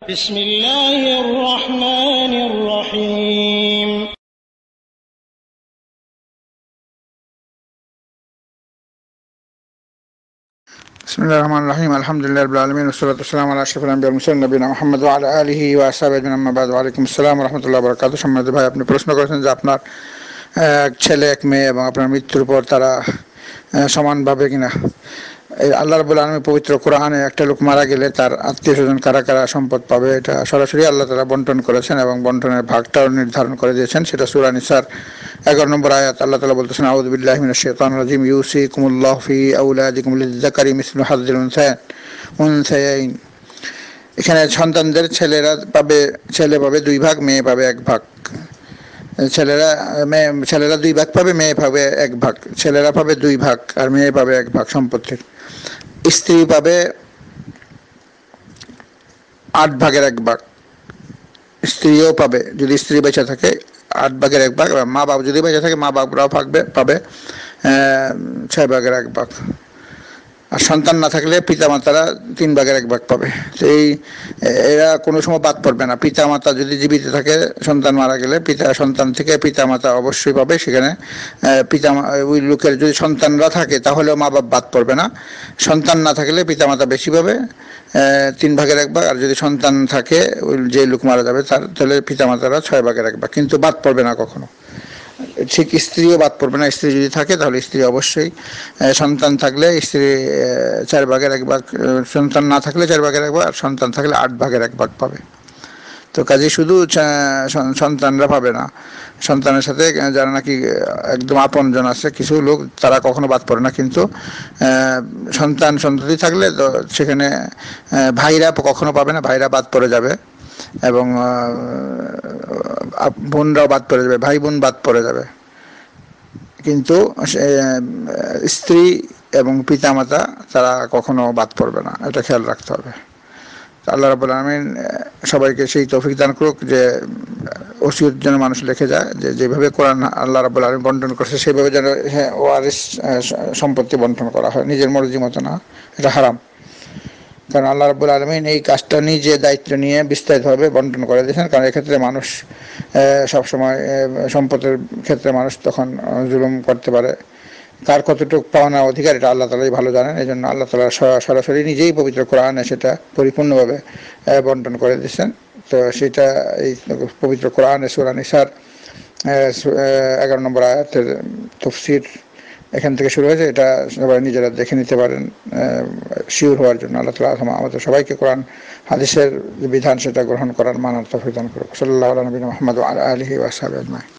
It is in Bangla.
بسم الله الرحمن الرحيم بسم الله الرحمن الرحيم الحمد لله رب العالمين والصلاة والسلام على أشرف الأنبياء والمرسلين نبينا محمد وعلى آله وأصحابه أجمعين أما بعد ওয়ালাইকুম আসসালাম ওয়া রাহমাতুল্লাহি ওয়া বারাকাতুহু। সম্মানিত ভাই, আপনি প্রশ্ন করেছেন যে আপনার এক ছেলে এক মেয়ে এবং আপনার মৃত্যুর পর তারা সমানভাবে কিনা। আল্লাহ রাব্বুল আলামিন পবিত্র কোরআনে একটা লোক মারা গেলে তার আত্মীয় স্বজন কারা কারা সম্পদ পাবে এটা সরাসরি আল্লাহ তাআলা বন্টন করেছেন এবং বন্টনের ভাগটাও নির্ধারণ করে দিয়েছেন। সেটা সূরা নিসার 11 নম্বর আয়াত। আল্লাহ তাআলা বলতেছেন, আউযু বিল্লাহি মিনাশ শাইতানির রাজিম, ইউসিকুমুল্লাহু ফি আওলাদিকুম লিয-যাকারি মিসলু হাযযিল উনসায়াইন। এখানে সন্তানদের ছেলে পাবে 2 ভাগ, মেয়ে পাবে 1 ভাগ। ছেলেরা 2 ভাগ পাবে, মেয়ে পাবে 1 ভাগ। ছেলেরা পাবে 2 ভাগ আর মেয়ে পাবে 1 ভাগ সম্পত্তির। স্ত্রী পাবে 8 ভাগের 1 ভাগ। স্ত্রীও পাবে, যদি স্ত্রী বেঁচে থাকে, 8 ভাগের 1 ভাগ। মা বাবা যদি বেঁচে থাকে, মা বাবারাও পাবে 6 ভাগের 1 ভাগ। আর সন্তান না থাকলে পিতামাতারা 3 ভাগের 1 ভাগ পাবে। তো এরা কোনো সময় বাদ পড়বে না। পিতামাতা যদি জীবিত থাকে, সন্তান মারা গেলে সন্তান থেকে পিতামাতা অবশ্যই পাবে। সেখানে ওই লোকের যদি সন্তানরা থাকে তাহলেও মা বাপ বাদ পড়বে না। সন্তান না থাকলে পিতামাতা বেশি পাবে, 3 ভাগের 1 ভাগ। আর যদি সন্তান থাকে, ওই যে লোক মারা যাবে তাহলে পিতামাতারা 6 ভাগের 1 ভাগ, কিন্তু বাদ পড়বে না কখনো। ঠিক স্ত্রীও বাদ পড়বে না। স্ত্রী যদি থাকে তাহলে স্ত্রী অবশ্যই, সন্তান থাকলে স্ত্রী 4 ভাগের 1 ভাগ, সন্তান না থাকলে 4 ভাগের 1 ভাগ, আর সন্তান থাকলে 8 ভাগের 1 ভাগ পাবে। তো কাজে শুধু সন্তানরা পাবে না, সন্তানের সাথে যারা নাকি একদম আপনজন আছে কিছু লোক, তারা কখনো বাদ পড়ে না। কিন্তু সন্ততি থাকলে তো সেখানে ভাইরা কখনো পাবে না, ভাইরা বাদ পড়ে যাবে। এবং বোনরাও বাদ পড়ে যাবে, ভাই বোন বাদ পড়ে যাবে। কিন্তু স্ত্রী এবং পিতামাতা তারা কখনো বাদ পড়বে না, এটা খেয়াল রাখতে হবে। আল্লাহ রাব্বুল আলামিন সবাইকে সেই তৌফিক দান করুক যে ওসিয়ত যেন মানুষ লিখে যায়, যে যেভাবে কোরআন আল্লাহ রাব্বুল আলামিন বন্টন করছে সেভাবে যেন ওয়ারিস সম্পত্তি বন্টন করা হয়, নিজের মর্জি মতো না। এটা হারাম। কারণ আল্লাহ রাব্বুল আলামিন এই কাজটা নিজে দায়িত্ব নিয়ে বিস্তারিতভাবে বন্টন করে দিয়েছেন। কারণ এক্ষেত্রে মানুষ সবসময় সম্পদের ক্ষেত্রে মানুষ তখন জুলুম করতে পারে। তার কতটুকু পাওনা অধিকার এটা আল্লাহ তাআলাই ভালো জানেন। এই জন্য আল্লাহ তাআলা সরাসরি নিজেই পবিত্র কোরআনে সেটা পরিপূর্ণভাবে বন্টন করে দিয়েছেন। তো সেটা এই পবিত্র কোরআনে সূরা নিসার 11 নম্বর আয়াতের তাফসীর এখান থেকে শুরু হয়েছে। এটা সবাই নিজেরা দেখে নিতে পারেন শিওর হওয়ার জন্য। আল্লাহ তাআলা আমাদের সবাইকে কোরআন হাদিসের যে বিধান সেটা গ্রহণ করার মানার তৌফিক দান করুন। সাল্লাল্লাহু আলা নবিয়িনা মুহাম্মদ ওয়া আলা আলিহি ওয়া সাহবিহি আজমাইন।